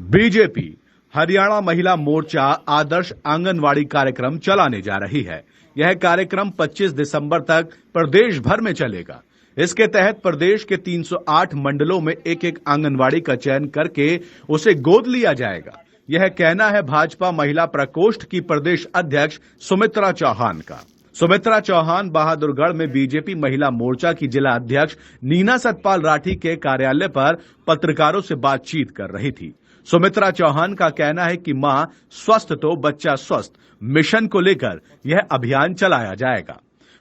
BJP Haryana महिला मोर्चा आदर्श आंगनवाड़ी कार्यक्रम चलाने जा रही है। यह कार्यक्रम 25 दिसंबर तक प्रदेश भर में चलेगा। इसके तहत प्रदेश के 308 मंडलों में एक एक आंगनवाड़ी का चयन करके उसे गोद लिया जाएगा। यह कहना है भाजपा महिला प्रकोष्ठ की प्रदेश अध्यक्ष सुमित्रा चौहान का। सुमित्रा चौहान बहादुरगढ़ में बीजेपी महिला मोर्चा की जिला अध्यक्ष नीना सतपाल राठी के कार्यालय पर पत्रकारों से बातचीत कर रही थी। सुमित्रा चौहान का कहना है कि मां स्वस्थ तो बच्चा स्वस्थ मिशन को लेकर यह अभियान चलाया जाएगा।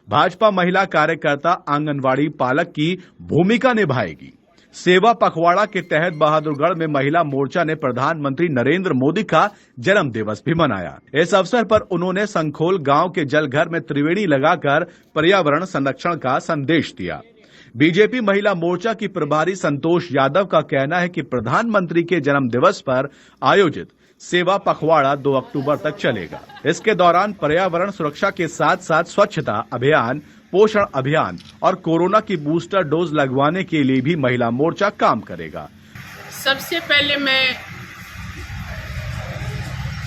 भाजपा महिला कार्यकर्ता आंगनवाड़ी पालक की भूमिका निभाएगी। सेवा पखवाड़ा के तहत बहादुरगढ़ में महिला मोर्चा ने प्रधानमंत्री नरेंद्र मोदी का जन्म दिवस भी मनाया। इस अवसर पर उन्होंने संखोल गांव के जलघर में त्रिवेणी लगाकर पर्यावरण संरक्षण का संदेश दिया। बीजेपी महिला मोर्चा की प्रभारी संतोष यादव का कहना है कि प्रधानमंत्री के जन्म दिवस पर आयोजित सेवा पखवाड़ा 2 अक्टूबर तक चलेगा। इसके दौरान पर्यावरण सुरक्षा के साथ साथ स्वच्छता अभियान, पोषण अभियान और कोरोना की बूस्टर डोज लगवाने के लिए भी महिला मोर्चा काम करेगा। सबसे पहले मैं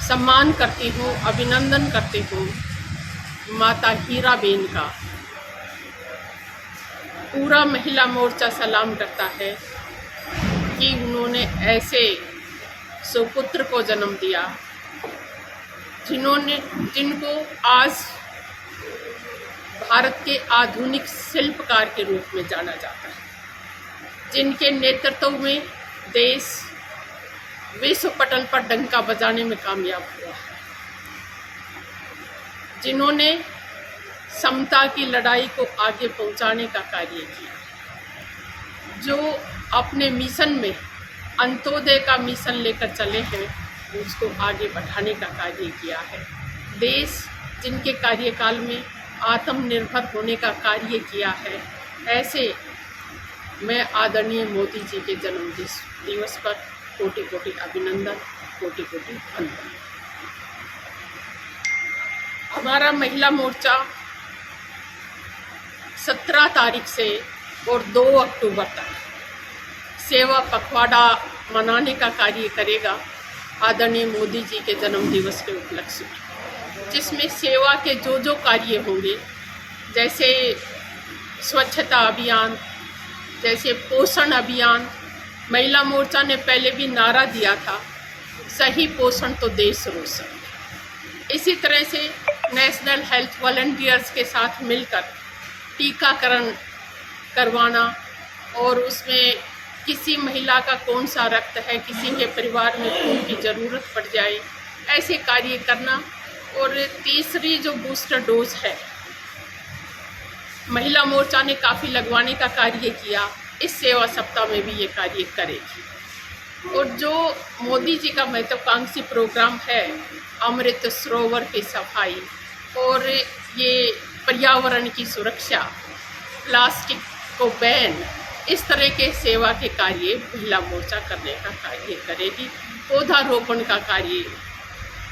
सम्मान करती हूँ, अभिनंदन करती हूँ माता हीराबेन का। पूरा महिला मोर्चा सलाम करता है कि उन्होंने ऐसे सुपुत्र को जन्म दिया जिनको आज भारत के आधुनिक शिल्पकार के रूप में जाना जाता है, जिनके नेतृत्व में देश विश्व पटल पर डंका बजाने में कामयाब हुआ है, जिन्होंने समता की लड़ाई को आगे पहुंचाने का कार्य किया, जो अपने मिशन में अंत्योदय का मिशन लेकर चले हैं, उसको आगे बढ़ाने का कार्य किया है। देश जिनके कार्यकाल में आत्मनिर्भर होने का कार्य किया है, ऐसे मैं आदरणीय मोदी जी के जन्म दिवस पर कोटि कोटि अभिनंदन, कोटि कोटि वंदन। हमारा महिला मोर्चा 17 तारीख से और 2 अक्टूबर तक सेवा पखवाड़ा मनाने का कार्य करेगा आदरणीय मोदी जी के जन्म दिवस के उपलक्ष्य में, जिसमें सेवा के जो कार्य होंगे, जैसे स्वच्छता अभियान, जैसे पोषण अभियान। महिला मोर्चा ने पहले भी नारा दिया था, सही पोषण तो देश रोशन। इसी तरह से नेशनल हेल्थ वॉलंटियर्स के साथ मिलकर टीकाकरण करवाना, और उसमें किसी महिला का कौन सा रक्त है, किसी के परिवार में खून की ज़रूरत पड़ जाए, ऐसे कार्य करना। और तीसरी जो बूस्टर डोज है, महिला मोर्चा ने काफ़ी लगवाने का कार्य किया, इस सेवा सप्ताह में भी ये कार्य करेगी। और जो मोदी जी का महत्वाकांक्षी प्रोग्राम है, अमृत सरोवर की सफाई और ये पर्यावरण की सुरक्षा, प्लास्टिक को बैन, इस तरह के सेवा के कार्य महिला मोर्चा करने का कार्य करेगी। पौधारोपण का कार्य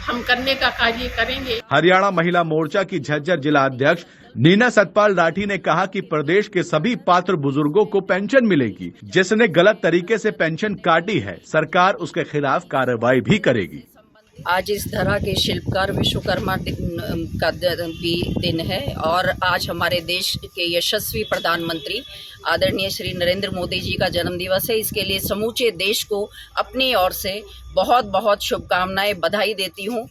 हम करने का कार्य करेंगे। हरियाणा महिला मोर्चा की झज्जर जिला अध्यक्ष नीना सतपाल राठी ने कहा कि प्रदेश के सभी पात्र बुजुर्गों को पेंशन मिलेगी। जिसने गलत तरीके से पेंशन काटी है, सरकार उसके खिलाफ कार्रवाई भी करेगी। आज इस तरह के शिल्पकार विश्वकर्मा का भी दिन है, और आज हमारे देश के यशस्वी प्रधानमंत्री आदरणीय श्री नरेंद्र मोदी जी का जन्म दिवस है। इसके लिए समूचे देश को अपनी ओर से बहुत बहुत शुभकामनाएं, बधाई देती हूँ।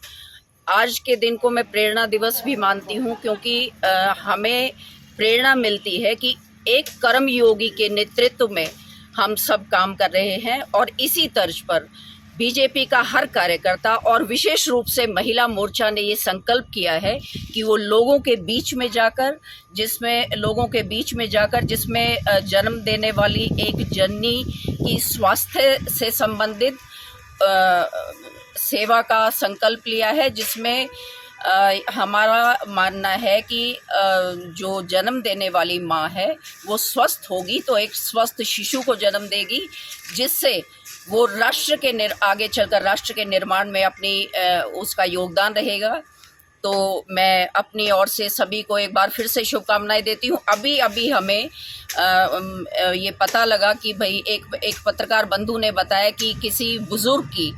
आज के दिन को मैं प्रेरणा दिवस भी मानती हूँ, क्योंकि हमें प्रेरणा मिलती है कि एक कर्मयोगी के नेतृत्व में हम सब काम कर रहे हैं, और इसी तर्ज पर बीजेपी का हर कार्यकर्ता और विशेष रूप से महिला मोर्चा ने ये संकल्प किया है कि वो लोगों के बीच में जाकर जिसमें जन्म देने वाली एक जननी की स्वास्थ्य से संबंधित सेवा का संकल्प लिया है, जिसमें हमारा मानना है कि जो जन्म देने वाली माँ है वो स्वस्थ होगी तो एक स्वस्थ शिशु को जन्म देगी, जिससे वो आगे चलकर राष्ट्र के निर्माण में अपनी उसका योगदान रहेगा। तो मैं अपनी ओर से सभी को एक बार फिर से शुभकामनाएं देती हूँ। अभी अभी हमें ये पता लगा कि भाई एक पत्रकार बंधु ने बताया कि किसी बुजुर्ग की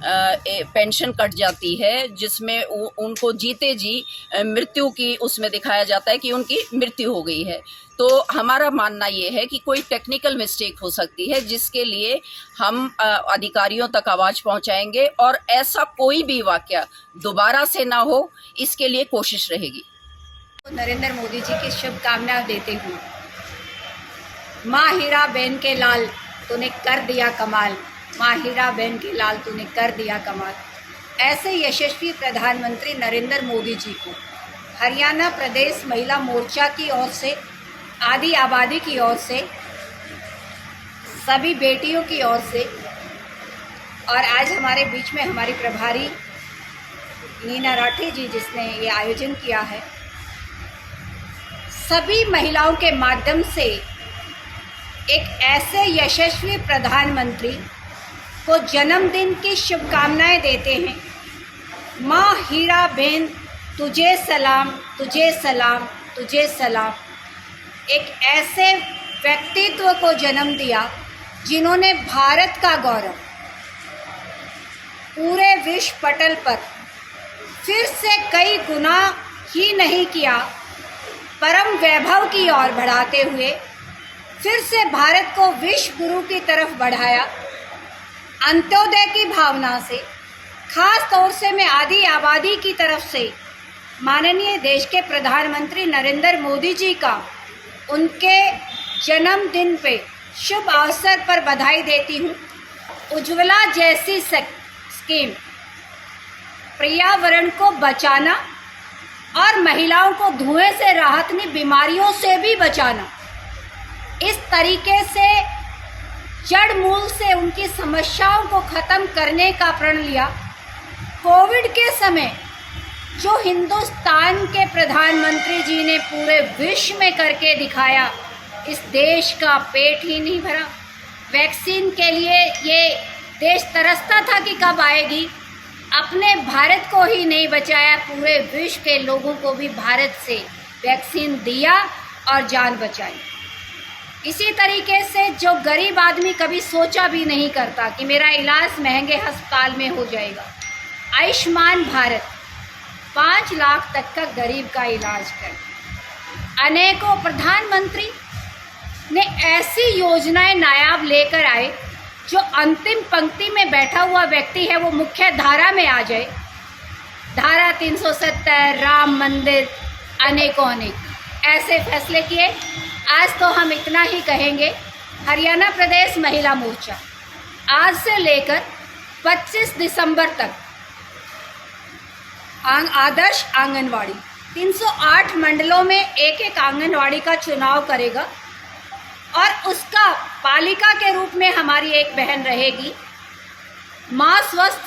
पेंशन कट जाती है, जिसमें उनको जीते जी मृत्यु की उसमें दिखाया जाता है कि उनकी मृत्यु हो गई है। तो हमारा मानना ये है कि कोई टेक्निकल मिस्टेक हो सकती है, जिसके लिए हम अधिकारियों तक आवाज़ पहुंचाएंगे और ऐसा कोई भी वाकया दोबारा से ना हो, इसके लिए कोशिश रहेगी। नरेंद्र मोदी जी की शुभकामनाएं देते हुए, माँ हीरा बहन के लाल तूने कर दिया कमाल, माँ हीरा बहन के लाल तूने कर दिया कमाल। ऐसे यशस्वी प्रधानमंत्री नरेंद्र मोदी जी को हरियाणा प्रदेश महिला मोर्चा की ओर से, आदि आबादी की ओर से, सभी बेटियों की ओर से, और आज हमारे बीच में हमारी प्रभारी नीना राठी जी जिसने ये आयोजन किया है, सभी महिलाओं के माध्यम से एक ऐसे यशस्वी प्रधानमंत्री को जन्मदिन की शुभकामनाएं देते हैं। माँ हीरा बहन तुझे सलाम, तुझे सलाम, तुझे सलाम। एक ऐसे व्यक्तित्व को जन्म दिया जिन्होंने भारत का गौरव पूरे विश्व पटल पर फिर से कई गुना ही नहीं किया, परम वैभव की ओर बढ़ाते हुए फिर से भारत को विश्व गुरु की तरफ बढ़ाया। अंत्योदय की भावना से, खास तौर से मैं आदि आबादी की तरफ से माननीय देश के प्रधानमंत्री नरेंद्र मोदी जी का उनके जन्मदिन पे शुभ अवसर पर बधाई देती हूँ। उज्ज्वला जैसी स्कीम पर्यावरण को बचाना और महिलाओं को धुएं से राहत बीमारियों से भी बचाना, इस तरीके से जड़ मूल से उनकी समस्याओं को ख़त्म करने का प्रण लिया। कोविड के समय जो हिंदुस्तान के प्रधानमंत्री जी ने पूरे विश्व में करके दिखाया, इस देश का पेट ही नहीं भरा। वैक्सीन के लिए ये देश तरसता था कि कब आएगी, अपने भारत को ही नहीं बचाया, पूरे विश्व के लोगों को भी भारत से वैक्सीन दिया और जान बचाई। इसी तरीके से जो गरीब आदमी कभी सोचा भी नहीं करता कि मेरा इलाज महंगे अस्पताल में हो जाएगा, आयुष्मान भारत 5 लाख तक का गरीब का इलाज कर। अनेकों प्रधानमंत्री ने ऐसी योजनाएं नायाब लेकर आए, जो अंतिम पंक्ति में बैठा हुआ व्यक्ति है वो मुख्य धारा में आ जाए। धारा 370, राम मंदिर, अनेक ऐसे फैसले किए। आज तो हम इतना ही कहेंगे, हरियाणा प्रदेश महिला मोर्चा आज से लेकर 25 दिसंबर तक आदर्श आंगनवाड़ी 308 मंडलों में एक आंगनवाड़ी का चुनाव करेगा और उसका पालिका के रूप में हमारी एक बहन रहेगी। माँ स्वस्थ,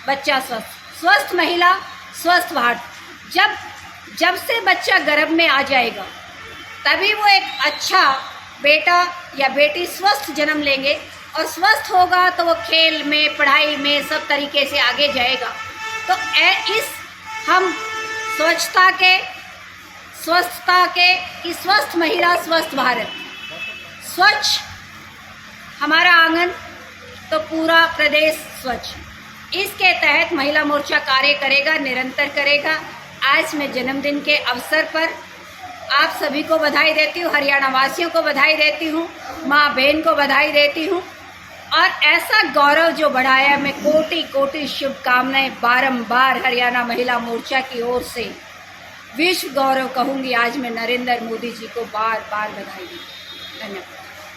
बच्चा स्वस्थ, स्वस्थ महिला, स्वस्थ भारत। जब से बच्चा गर्भ में आ जाएगा तभी वो एक अच्छा बेटा या बेटी स्वस्थ जन्म लेंगे, और स्वस्थ होगा तो वो खेल में, पढ़ाई में, सब तरीके से आगे जाएगा। तो हम स्वच्छता के, स्वस्थता के कि स्वस्थ महिला स्वस्थ भारत, स्वच्छ हमारा आंगन तो पूरा प्रदेश स्वच्छ, इसके तहत महिला मोर्चा कार्य करेगा, निरंतर करेगा। आज मैं जन्मदिन के अवसर पर आप सभी को बधाई देती हूँ, हरियाणा वासियों को बधाई देती हूँ, माँ बहन को बधाई देती हूँ, और ऐसा गौरव जो बढ़ाया, मैं कोटि कोटि शुभकामनाएं बारंबार हरियाणा महिला मोर्चा की ओर से विश्व गौरव कहूँगी। आज मैं नरेंद्र मोदी जी को बार बार बधाई दूँ। धन्यवाद।